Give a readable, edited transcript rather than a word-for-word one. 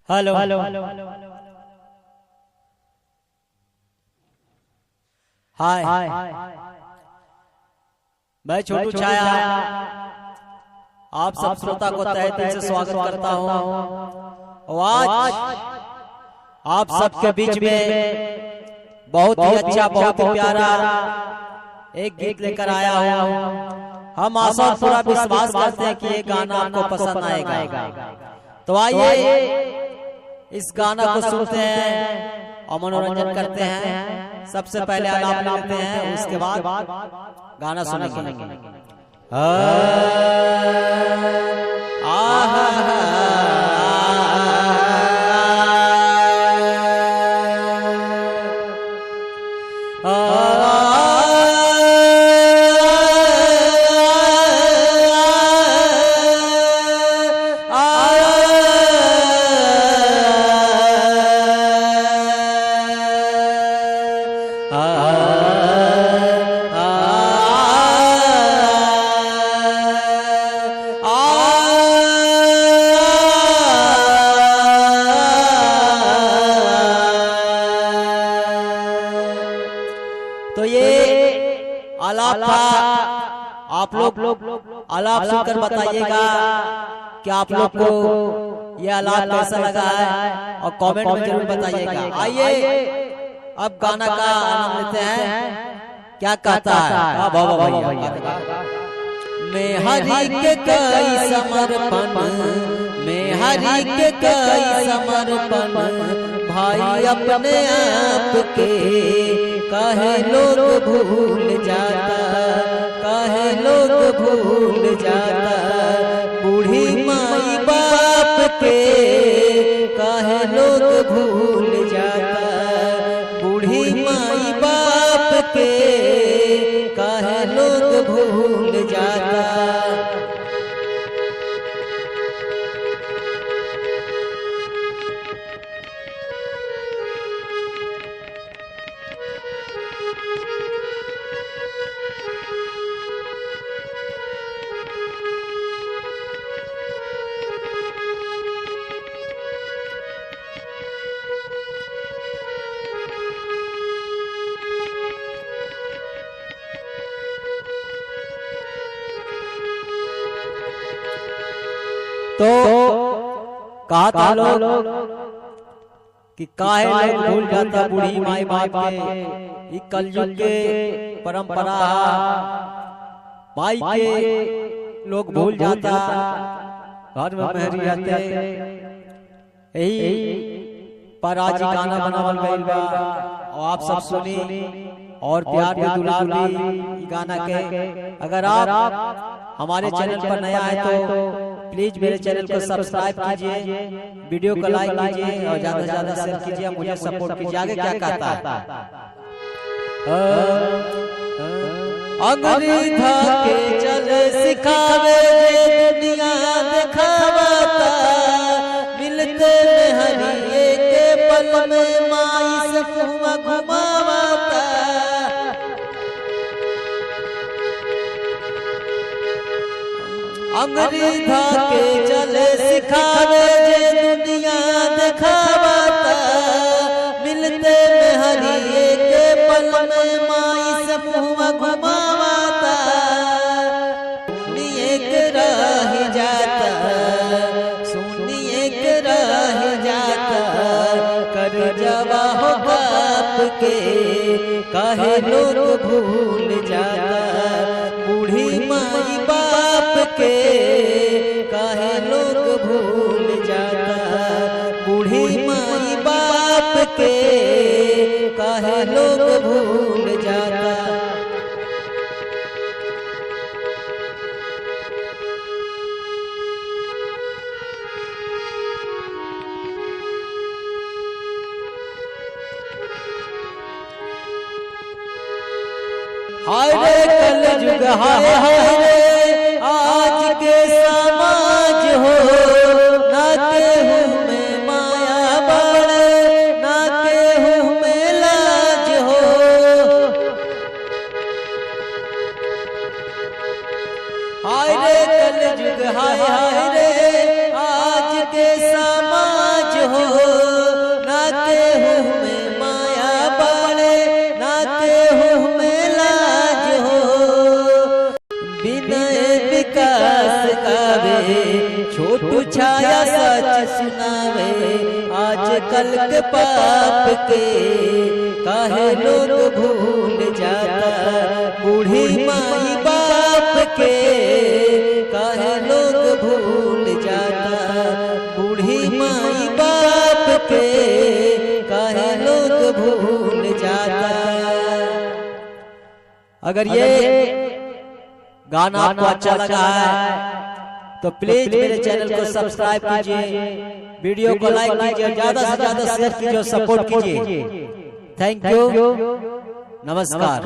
Hello hi, मैं छोटू छाया आप सब श्रोता को तहे दिल से स्वागत करता हूँ। आज आप सबके बीच में बहुत ही अच्छा, बहुत ही प्यारा एक गीत लेकर आया हूँ। हम आशा और पूरा विश्वास करते हैं कि ये गाना आपको पसंद आएगा। तो आइए इस गाना को सुनते हैं और मनोरंजन करते हैं। सबसे पहले आलाप लेते हैं, उसके बाद गाना सुनेंगे। तो ये आलाप था, आप लोग आलाप सुनकर बताइएगा कि आप लोग को ये आलाप कैसा लगा है और कमेंट में जरूर बताइएगा। आइए अब गाना का आनंद लेते हैं। क्या कहता है मैं हरि के कई समर्पण, मैं हरि के कई समर्पण, भाई अपने आप के काहे लोग भूल जाता, काहे लोग भूल जाता, बूढ़ी माई बाप के काहे लोग भूल जाता, बूढ़ी माई बाप के काहे लोग भूल जाता। तो कहा था लोग कि काहे लोग भूल जाता बूढ़ी माई बाप के, कलयुग के परंपरा माई के लोग भूल जाता, घर में मेहरी रहते। यही पर आज गाना बनावल गइल बा और आप सब सुनी और प्यार भी दुलार भी गाना के। अगर आप हमारे चैनल पर नया है तो प्लीज मेरे चैनल को सब्सक्राइब कीजिए, वीडियो को लाइक कीजिए और ज्यादा से ज्यादा शेयर कीजिए, मुझे सपोर्ट कीजिए। आगे क्या कहता है? अंगूरी धाके चले सिखावे दुनिया दिखावता, मिलते में हरिये के पल में माई से फुआ घुमावता। अंगूरी धाके चले सिखावे दुनिया दिखावता, मिलते में हरिये के पल में माई से फुआ घुमावता। सुनिए के रह जाता, सुनिए के रह जाता, कर जवा हो बाप के काहे लोग भूल जाता, बूढ़ी माई बाप के काहे लोग भूल जाता, बूढ़ी माई बाप के काहे लोग भूल जाता। हाय रे कलयुग, हाय हाय रे आज के समाज हो, ना केहू में माया बड़े, ना केहू में लाज हो। हाय रे कलयुग, हाय हाय रे आज के समाज हो, छोटू छाया सच सुनावे आजकल के पाप के, काहे लोग भूल जाता बूढ़ी माई बाप के, काहे लोग भूल जाता बूढ़ी माई बाप के, काहे लोग भूल जाता। अगर ये गाना आपको अच्छा लगा है तो प्लीज मेरे चैनल को सब्सक्राइब कीजिए, वीडियो को लाइक कीजिए, ज्यादा से ज्यादा शेयर कीजिए, सपोर्ट कीजिए। थैंक यू, नमस्कार।